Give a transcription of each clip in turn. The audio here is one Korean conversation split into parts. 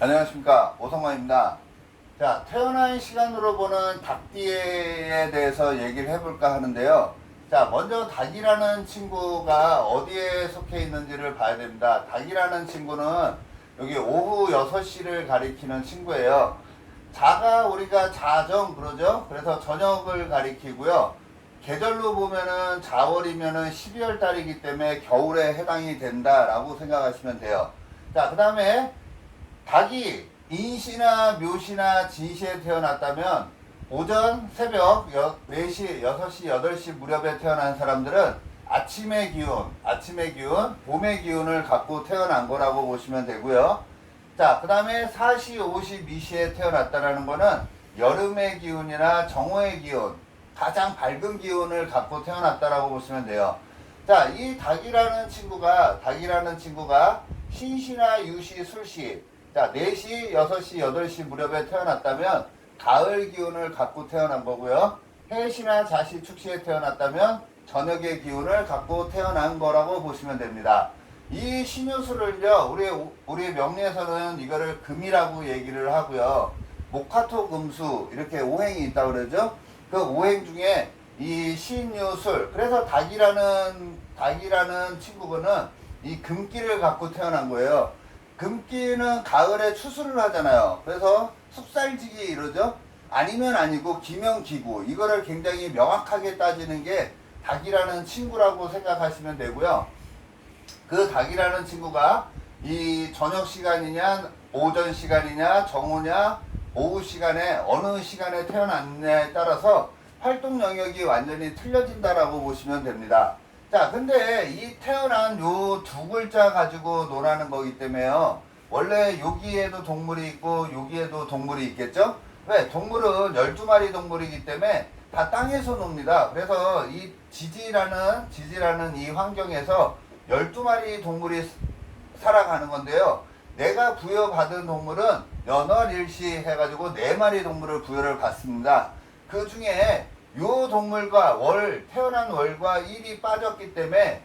안녕하십니까, 오성환입니다. 자, 태어난 시간으로 보는 닭띠에 대해서 얘기를 해볼까 하는데요. 자, 먼저 닭이라는 친구가 어디에 속해 있는지를 봐야 됩니다. 닭이라는 친구는 여기 오후 6시를 가리키는 친구예요. 자가 우리가 자정 그러죠. 그래서 저녁을 가리키고요. 계절로 보면은 자월이면은 12월 달이기 때문에 겨울에 해당이 된다라고 생각하시면 돼요. 자, 그 다음에 닭이 인시나 묘시나 진시에 태어났다면 오전, 새벽 4시, 6시, 8시 무렵에 태어난 사람들은 아침의 기운, 봄의 기운을 갖고 태어난 거라고 보시면 되고요. 자, 그 다음에 4시, 50, 미시에 태어났다는 거는 여름의 기운이나 정오의 기운, 가장 밝은 기운을 갖고 태어났다라고 보시면 돼요. 자, 이 닭이라는 친구가 신시나 유시, 술시, 자, 4시, 6시, 8시 무렵에 태어났다면 가을 기운을 갖고 태어난 거고요. 해시나 자시, 축시에 태어났다면 저녁의 기운을 갖고 태어난 거라고 보시면 됩니다. 이 신유술을요, 우리 명리에서는 이거를 금이라고 얘기를 하고요. 목화토 금수, 이렇게 오행이 있다고 그러죠. 그 오행 중에 이 신유술, 그래서 닭이라는 친구는 이 금기를 갖고 태어난 거예요. 금기는 가을에 추수를 하잖아요. 그래서 숲살지기 이러죠. 아니면 아니고 기면 기구, 이거를 굉장히 명확하게 따지는 게 닭이라는 친구라고 생각하시면 되고요. 그 닭이라는 친구가 이 저녁 시간이냐, 오전 시간이냐, 정오냐, 오후 시간에 어느 시간에 태어났냐에 따라서 활동 영역이 완전히 틀려진다라고 보시면 됩니다. 자, 근데 이 태어난 요 두 글자 가지고 논하는 거기 때문에요. 원래 여기에도 동물이 있고 여기에도 동물이 있겠죠? 왜? 동물은 12마리 동물이기 때문에 다 땅에서 놉니다. 그래서 이 지지라는 이 환경에서 12마리 동물이 살아가는 건데요. 내가 부여받은 동물은 연월일시 해가지고 4마리 동물을 부여를 받습니다. 그 중에 요 동물과 태어난 월과 일이 빠졌기 때문에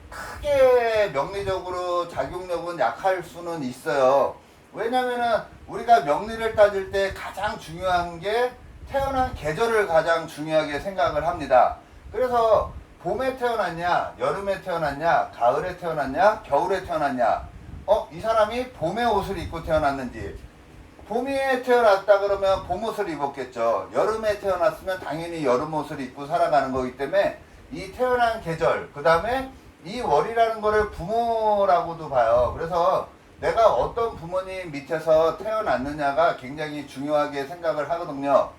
크게 명리적으로 작용력은 약할 수는 있어요. 왜냐면은 우리가 명리를 따질 때 가장 중요한 게 태어난 계절을 가장 중요하게 생각을 합니다. 그래서 봄에 태어났냐, 여름에 태어났냐, 가을에 태어났냐, 겨울에 태어났냐, 이 사람이 봄에 옷을 입고 태어났는지, 봄에 태어났다 그러면 봄 옷을 입었겠죠. 여름에 태어났으면 당연히 여름 옷을 입고 살아가는 거기 때문에 이 태어난 계절, 그 다음에 이 월이라는 거를 부모라고도 봐요. 그래서 내가 어떤 부모님 밑에서 태어났느냐가 굉장히 중요하게 생각을 하거든요.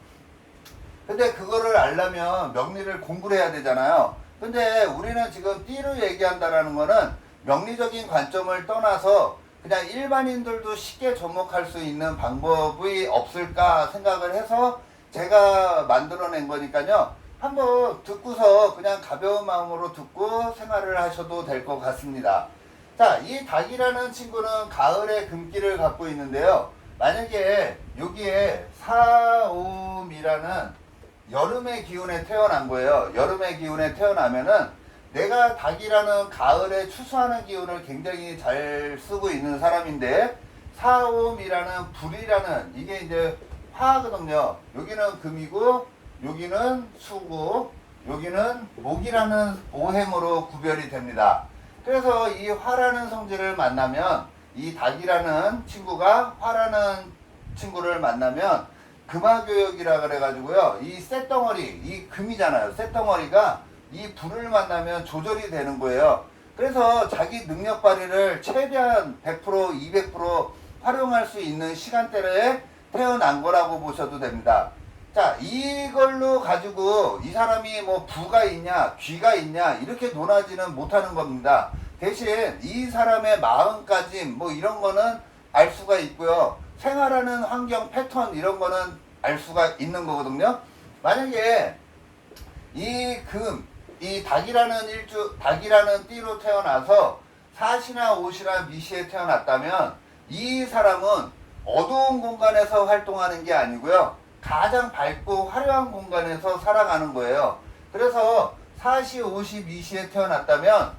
근데 그거를 알려면 명리를 공부를 해야 되잖아요. 근데 우리는 지금 띠로 얘기한다라는 거는 명리적인 관점을 떠나서 그냥 일반인들도 쉽게 접목할 수 있는 방법이 없을까 생각을 해서 제가 만들어낸 거니까요. 한번 듣고서 그냥 가벼운 마음으로 듣고 생활을 하셔도 될 것 같습니다. 자, 이 닭이라는 친구는 가을에 금기를 갖고 있는데요. 만약에 여기에 사옴이라는 여름의 기운에 태어난 거예요. 여름의 기운에 태어나면은 내가 닭이라는 가을에 추수하는 기운을 굉장히 잘 쓰고 있는 사람인데, 사옴이라는 불이라는, 이게 이제 화거든요. 여기는 금이고 여기는 수고 여기는 목이라는 오행으로 구별이 됩니다. 그래서 이 화라는 성질을 만나면, 이 닭이라는 친구가 화라는 친구를 만나면 금화교역이라 그래가지고요, 이 쇳덩어리, 이 금이잖아요. 쇳덩어리가 이 불을 만나면 조절이 되는 거예요. 그래서 자기 능력 발휘를 최대한 100%, 200% 활용할 수 있는 시간대에 태어난 거라고 보셔도 됩니다. 자, 이걸로 가지고 이 사람이 뭐 부가 있냐, 귀가 있냐, 이렇게 논하지는 못하는 겁니다. 대신 이 사람의 마음가짐, 뭐 이런 거는 알 수가 있고요. 생활하는 환경 패턴, 이런 거는 알 수가 있는 거거든요. 만약에 이 닭이라는 띠로 태어나서 사시나 오시나 미시에 태어났다면 이 사람은 어두운 공간에서 활동하는 게 아니고요. 가장 밝고 화려한 공간에서 살아가는 거예요. 그래서 4시, 50, 2시에 태어났다면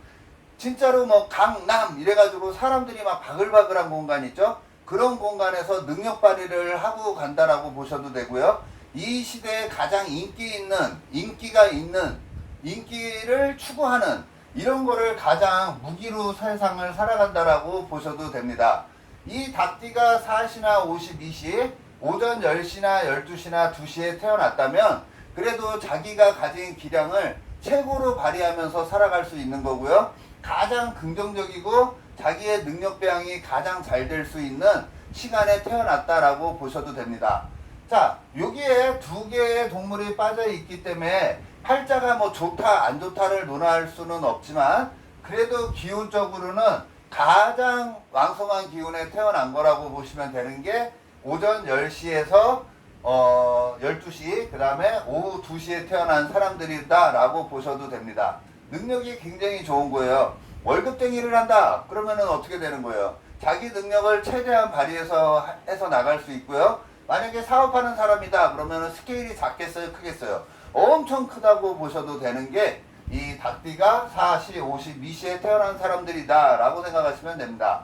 진짜로 뭐 강남 이래가지고 사람들이 막 바글바글한 공간 있죠? 그런 공간에서 능력 발휘를 하고 간다라고 보셔도 되고요. 이 시대에 가장 인기가 있는, 인기를 추구하는 이런 거를 가장 무기로 세상을 살아간다라고 보셔도 됩니다. 이 닭띠가 4시나 52시, 오전 10시나 12시나 2시에 태어났다면 그래도 자기가 가진 기량을 최고로 발휘하면서 살아갈 수 있는 거고요. 가장 긍정적이고 자기의 능력 배양이 가장 잘 될 수 있는 시간에 태어났다라고 보셔도 됩니다. 자, 여기에 두 개의 동물이 빠져 있기 때문에 팔자가 뭐 좋다 안 좋다를 논할 수는 없지만 그래도 기운적으로는 가장 왕성한 기운에 태어난 거라고 보시면 되는 게 오전 10시에서 12시, 그 다음에 오후 2시에 태어난 사람들이다 라고 보셔도 됩니다. 능력이 굉장히 좋은 거예요. 월급쟁이를 한다 그러면은 어떻게 되는 거예요? 자기 능력을 최대한 발휘해서 해서 나갈 수 있고요. 만약에 사업하는 사람이다 그러면은 스케일이 작겠어요 크겠어요? 엄청 크다고 보셔도 되는 게 이 닭띠가 4시 52시에 태어난 사람들이다 라고 생각하시면 됩니다.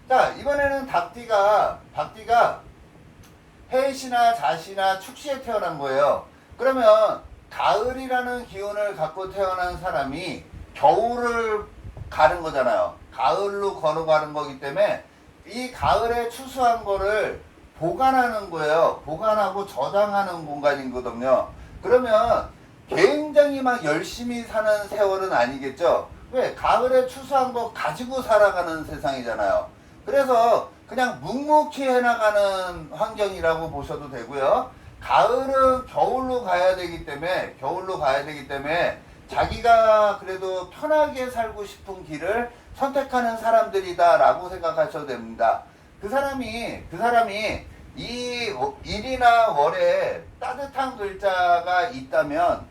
자, 이번에는 닭띠가 해시나 자시나 축시에 태어난 거예요. 그러면 가을이라는 기운을 갖고 태어난 사람이 겨울을 가는 거잖아요. 가을로 걸어가는 거기 때문에 이 가을에 추수한 거를 보관하는 거예요. 보관하고 저장하는 공간이거든요. 그러면 굉장히 막 열심히 사는 세월은 아니겠죠. 왜? 가을에 추수한 거 가지고 살아가는 세상이잖아요. 그래서 그냥 묵묵히 해나가는 환경이라고 보셔도 되고요. 가을은 겨울로 가야 되기 때문에 자기가 그래도 편하게 살고 싶은 길을 선택하는 사람들이다 라고 생각하셔도 됩니다. 그 사람이 이 일이나 월에 따뜻한 글자가 있다면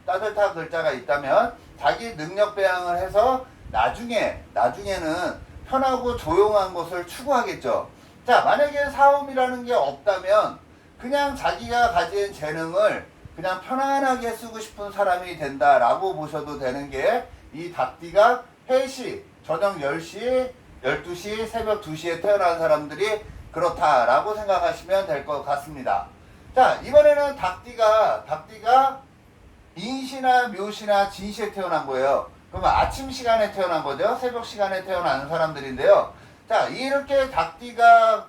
자기 능력 배양을 해서 나중에는 편하고 조용한 것을 추구하겠죠. 자, 만약에 사업이라는 게 없다면 그냥 자기가 가진 재능을 그냥 편안하게 쓰고 싶은 사람이 된다라고 보셔도 되는 게 이 닭띠가 해시, 저녁 10시, 12시, 새벽 2시에 태어난 사람들이 그렇다라고 생각하시면 될 것 같습니다. 자, 이번에는 닭띠가 인시나 묘시나 진시에 태어난 거예요. 그러면 아침 시간에 태어난 거죠. 새벽 시간에 태어나는 사람들인데요. 자, 이렇게 닭띠라는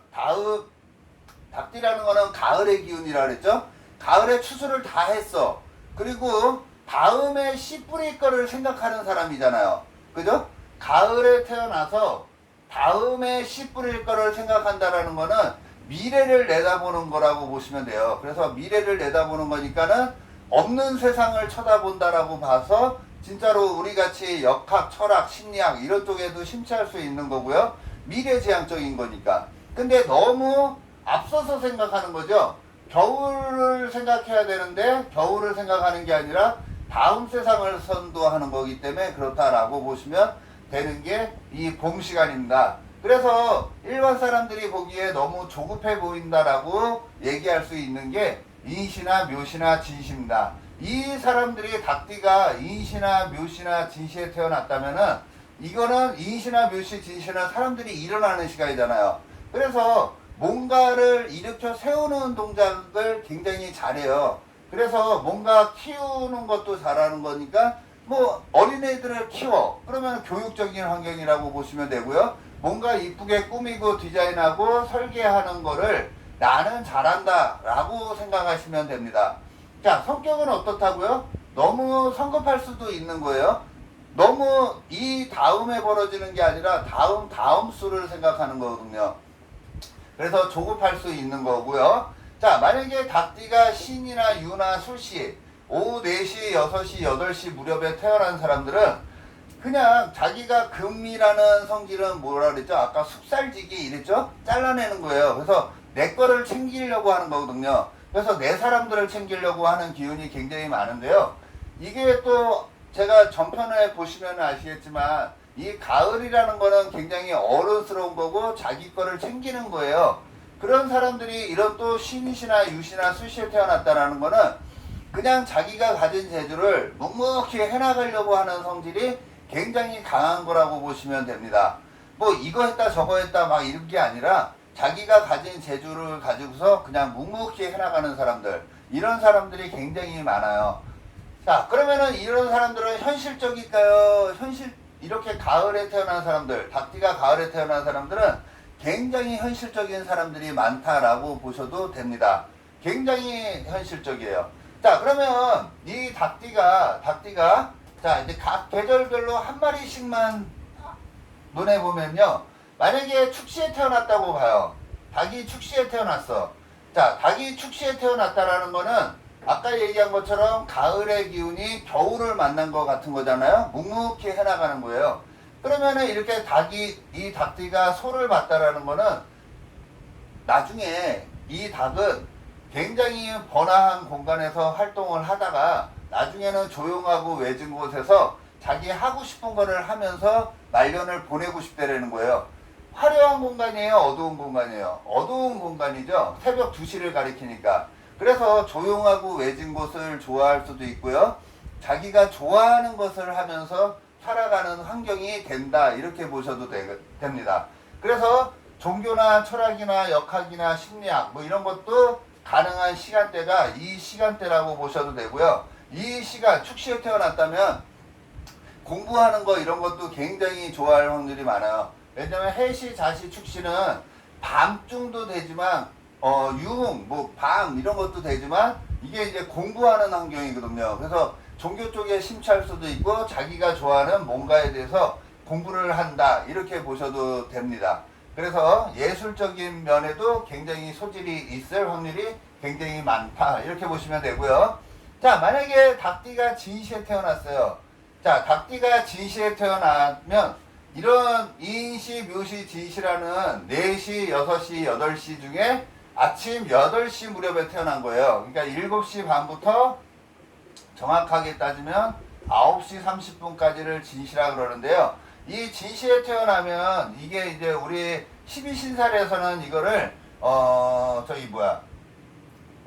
거는 가을의 기운이라 그랬죠. 가을에 추수를 다 했어. 그리고 다음에 씨 뿌릴 거를 생각하는 사람이잖아요. 그죠? 가을에 태어나서 다음에 씨 뿌릴 거를 생각한다라는 거는 미래를 내다보는 거라고 보시면 돼요. 그래서 미래를 내다보는 거니까는 없는 세상을 쳐다본다라고 봐서 진짜로 우리같이 역학, 철학, 심리학 이런 쪽에도 심취할 수 있는 거고요. 미래지향적인 거니까. 근데 너무 앞서서 생각하는 거죠. 겨울을 생각해야 되는데 겨울을 생각하는 게 아니라 다음 세상을 선도하는 거기 때문에 그렇다라고 보시면 되는 게 이 봄 시간입니다. 그래서 일반 사람들이 보기에 너무 조급해 보인다라고 얘기할 수 있는 게 인시나 묘시나 진시입니다. 이 사람들이 닭띠가 인시나 묘시나 진시에 태어났다면은 이거는 인시나 묘시 진시는 사람들이 일어나는 시간이잖아요. 그래서 뭔가를 일으켜 세우는 동작을 굉장히 잘해요. 그래서 뭔가 키우는 것도 잘하는 거니까 뭐 어린애들을 키워 그러면 교육적인 환경이라고 보시면 되고요. 뭔가 이쁘게 꾸미고 디자인하고 설계하는 거를 나는 잘한다 라고 생각하시면 됩니다. 자, 성격은 어떻다고요? 너무 성급할 수도 있는 거예요. 너무 이 다음에 벌어지는 게 아니라 다음 수를 생각하는 거거든요. 그래서 조급할 수 있는 거고요. 자, 만약에 닭띠가 신이나 유나 술시 오후 4시, 6시, 8시 무렵에 태어난 사람들은 그냥 자기가 금이라는 성질은 뭐라 그랬죠? 아까 숙살지기 이랬죠? 잘라내는 거예요. 그래서 내 거를 챙기려고 하는 거거든요. 그래서 내 사람들을 챙기려고 하는 기운이 굉장히 많은데요. 이게 또 제가 전편에 보시면 아시겠지만 이 가을이라는 거는 굉장히 어른스러운 거고 자기 거를 챙기는 거예요. 그런 사람들이 이런 또 신시나 유시나 수시에 태어났다라는 거는 그냥 자기가 가진 재주를 묵묵히 해나가려고 하는 성질이 굉장히 강한 거라고 보시면 됩니다. 뭐 이거 했다 저거 했다 막 이런 게 아니라 자기가 가진 재주를 가지고서 그냥 묵묵히 해나가는 사람들, 이런 사람들이 굉장히 많아요. 자, 그러면은 이런 사람들은 현실적일까요? 이렇게 가을에 태어난 사람들, 닭띠가 가을에 태어난 사람들은 굉장히 현실적인 사람들이 많다라고 보셔도 됩니다. 굉장히 현실적이에요. 자, 그러면 이 닭띠가 자, 이제 각 계절별로 한 마리씩만 눈에 보면요. 만약에 축시에 태어났다고 봐요. 닭이 축시에 태어났어. 자, 닭이 축시에 태어났다라는 거는 아까 얘기한 것처럼 가을의 기운이 겨울을 만난 것 같은 거잖아요. 묵묵히 해나가는 거예요. 그러면은 이렇게 이 닭띠가 소를 봤다라는 거는 나중에 이 닭은 굉장히 번화한 공간에서 활동을 하다가 나중에는 조용하고 외진 곳에서 자기 하고 싶은 거를 하면서 말년을 보내고 싶다라는 거예요. 화려한 공간이에요? 어두운 공간이에요? 어두운 공간이죠. 새벽 2시를 가리키니까. 그래서 조용하고 외진 곳을 좋아할 수도 있고요. 자기가 좋아하는 것을 하면서 살아가는 환경이 된다, 이렇게 보셔도 됩니다. 그래서 종교나 철학이나 역학이나 심리학 뭐 이런 것도 가능한 시간대가 이 시간대라고 보셔도 되고요. 이 시간, 축시에 태어났다면 공부하는 거 이런 것도 굉장히 좋아할 확률이 많아요. 왜냐면 해시, 자시, 축시는 밤중도 되지만 유흥, 뭐 밤 이런 것도 되지만 이게 이제 공부하는 환경이거든요. 그래서 종교 쪽에 심취할 수도 있고 자기가 좋아하는 뭔가에 대해서 공부를 한다, 이렇게 보셔도 됩니다. 그래서 예술적인 면에도 굉장히 소질이 있을 확률이 굉장히 많다, 이렇게 보시면 되고요. 자, 만약에 닭띠가 진시에 태어났어요. 자, 닭띠가 진시에 태어나면 이런 인시, 묘시, 진시라는 4시, 6시, 8시 중에 아침 8시 무렵에 태어난 거예요. 그러니까 7시 반부터 정확하게 따지면 9시 30분까지를 진시라 그러는데요. 이 진시에 태어나면 이게 이제 우리 12신살에서는 이거를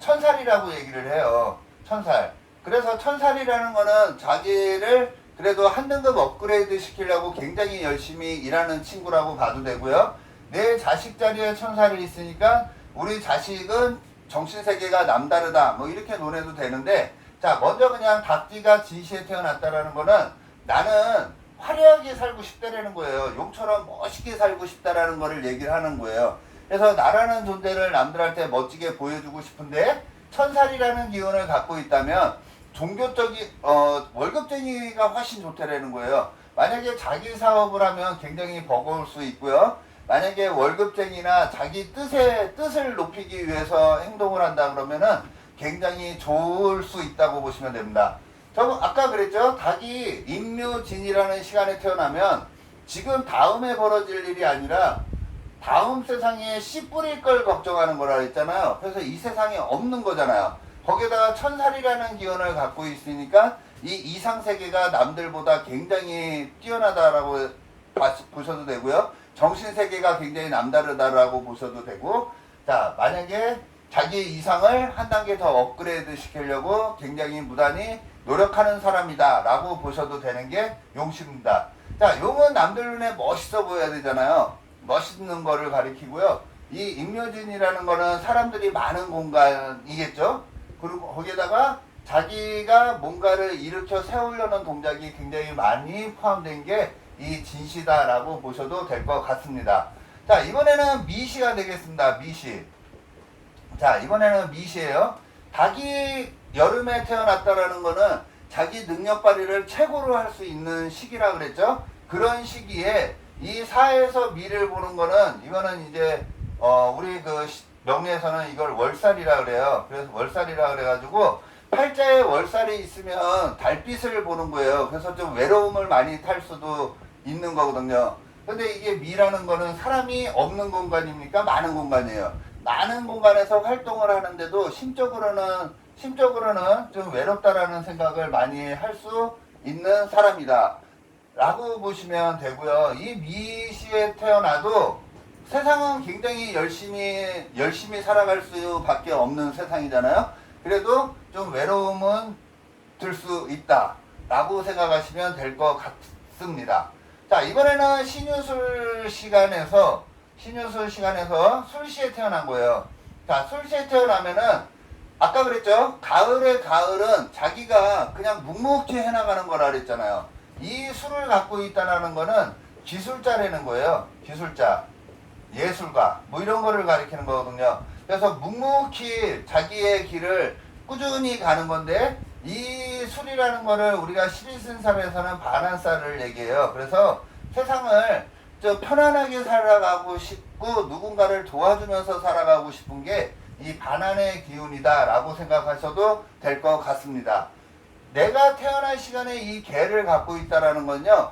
천살이라고 얘기를 해요. 천살. 그래서 천살이라는 거는 자기를 그래도 한 등급 업그레이드 시키려고 굉장히 열심히 일하는 친구라고 봐도 되고요. 내 자식 자리에 천살이 있으니까 우리 자식은 정신세계가 남다르다, 뭐 이렇게 논해도 되는데, 자, 먼저 그냥 닭띠가 진시에 태어났다라는 거는 나는 화려하게 살고 싶다라는 거예요. 용처럼 멋있게 살고 싶다라는 거를 얘기를 하는 거예요. 그래서 나라는 존재를 남들한테 멋지게 보여주고 싶은데 천살이라는 기운을 갖고 있다면 종교적인 월급쟁이가 훨씬 좋다라는 거예요. 만약에 자기 사업을 하면 굉장히 버거울 수 있고요. 만약에 월급쟁이나 자기 뜻을 높이기 위해서 행동을 한다 그러면은 굉장히 좋을 수 있다고 보시면 됩니다. 저 아까 그랬죠? 닭이 임묘진이라는 시간에 태어나면 지금 다음에 벌어질 일이 아니라 다음 세상에 씨 뿌릴 걸 걱정하는 거라 했잖아요. 그래서 이 세상에 없는 거잖아요. 거기에다가 천살이라는 기운을 갖고 있으니까 이 이상세계가 남들보다 굉장히 뛰어나다라고 보셔도 되고요. 정신세계가 굉장히 남다르다라고 보셔도 되고, 자, 만약에 자기 이상을 한 단계 더 업그레이드 시키려고 굉장히 무단히 노력하는 사람이다 라고 보셔도 되는 게 용신입니다. 자, 용은 남들 눈에 멋있어 보여야 되잖아요. 멋있는 거를 가리키고요. 이 임묘진이라는 거는 사람들이 많은 공간이겠죠. 그리고 거기에다가 자기가 뭔가를 일으켜 세우려는 동작이 굉장히 많이 포함된 게 이 진시다라고 보셔도 될 것 같습니다. 자, 이번에는 미시가 되겠습니다. 미시. 자, 이번에는 미시예요. 닭이 여름에 태어났다라는 거는 자기 능력 발휘를 최고로 할 수 있는 시기라 그랬죠. 그런 시기에 이 사에서 미를 보는 거는 이거는 이제 우리 그 명리에서는 이걸 월살이라 그래요. 그래서 월살이라 그래가지고 팔자에 월살이 있으면 달빛을 보는 거예요. 그래서 좀 외로움을 많이 탈 수도 있는 거거든요. 근데 이게 미라는 거는 사람이 없는 공간입니까? 많은 공간이에요. 많은 공간에서 활동을 하는데도 심적으로는 좀 외롭다라는 생각을 많이 할 수 있는 사람이다 라고 보시면 되고요. 이 미시에 태어나도 세상은 굉장히 열심히 살아갈 수밖에 없는 세상이잖아요. 그래도 좀 외로움은 들 수 있다 라고 생각하시면 될 것 같습니다. 자, 이번에는 신유술 시간에서 신유술 시간에서 술시에 태어난 거예요. 자, 술시에 태어나면은 아까 그랬죠? 가을은 자기가 그냥 묵묵히 해나가는 거라 그랬잖아요. 이 술을 갖고 있다는 거는 기술자라는 거예요. 기술자, 예술가 뭐 이런 거를 가리키는 거거든요. 그래서 묵묵히 자기의 길을 꾸준히 가는 건데 이 술이라는 거를 우리가 십이신삼에서는 반한살을 얘기해요. 그래서 세상을 좀 편안하게 살아가고 싶고 누군가를 도와주면서 살아가고 싶은 게 이 반환의 기운이다 라고 생각하셔도 될 것 같습니다. 내가 태어난 시간에 이 개를 갖고 있다라는 건요,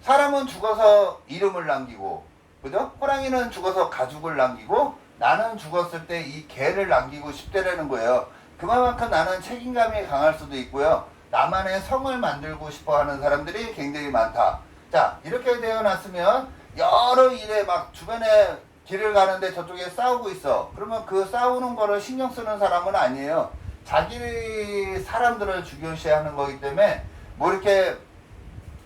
사람은 죽어서 이름을 남기고, 그죠? 호랑이는 죽어서 가죽을 남기고, 나는 죽었을 때 이 개를 남기고 싶다라는 거예요. 그만큼 나는 책임감이 강할 수도 있고요. 나만의 성을 만들고 싶어 하는 사람들이 굉장히 많다. 자, 이렇게 태어났으면 여러 일에 막 주변에 길을 가는데 저쪽에 싸우고 있어. 그러면 그 싸우는 거를 신경 쓰는 사람은 아니에요. 자기 사람들을 중요시하는 거기 때문에 뭐 이렇게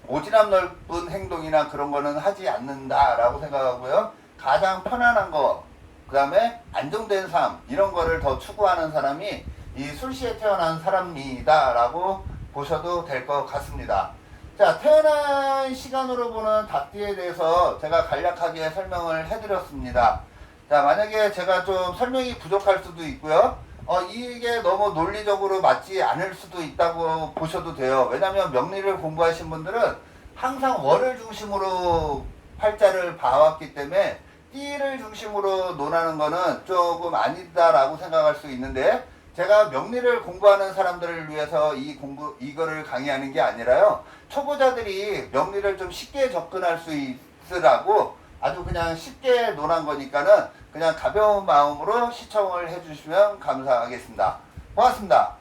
오지랖 넓은 행동이나 그런 거는 하지 않는다라고 생각하고요. 가장 편안한 거, 그 다음에 안정된 삶, 이런 거를 더 추구하는 사람이 이 술시에 태어난 사람이다라고 보셔도 될 것 같습니다. 자, 태어난 시간으로 보는 닭띠에 대해서 제가 간략하게 설명을 해드렸습니다. 자, 만약에 제가 좀 설명이 부족할 수도 있고요. 이게 너무 논리적으로 맞지 않을 수도 있다고 보셔도 돼요. 왜냐하면 명리를 공부하신 분들은 항상 월을 중심으로 팔자를 봐왔기 때문에 띠를 중심으로 논하는 거는 조금 아니다라고 생각할 수 있는데, 제가 명리를 공부하는 사람들을 위해서 이거를 강의하는 게 아니라요, 초보자들이 명리를 좀 쉽게 접근할 수 있으라고 아주 그냥 쉽게 논한 거니까는 그냥 가벼운 마음으로 시청을 해주시면 감사하겠습니다. 고맙습니다.